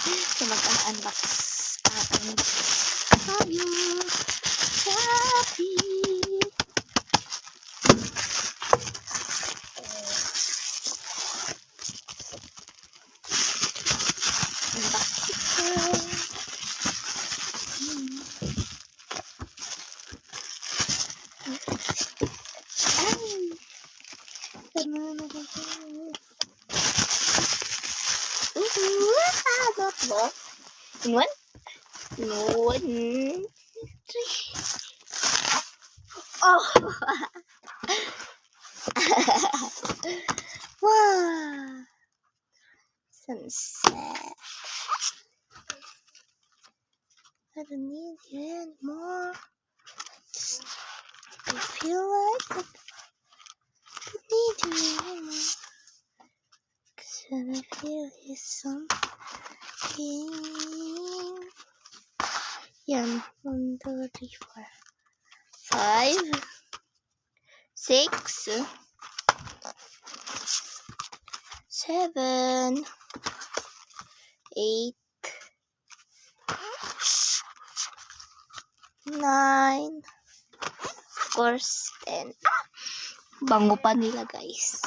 So, mag-unbox tayo. Shopee. Unbox ito. Notebook. One, three. Oh, wow! Sunset. I don't need you anymore. I feel like I don't need you anymore. 'Cause when I feel is something. Yan. 1, 2, 3, 4, 5, 6, 7, 8, 9, of course, 10. Bango pa nila, guys.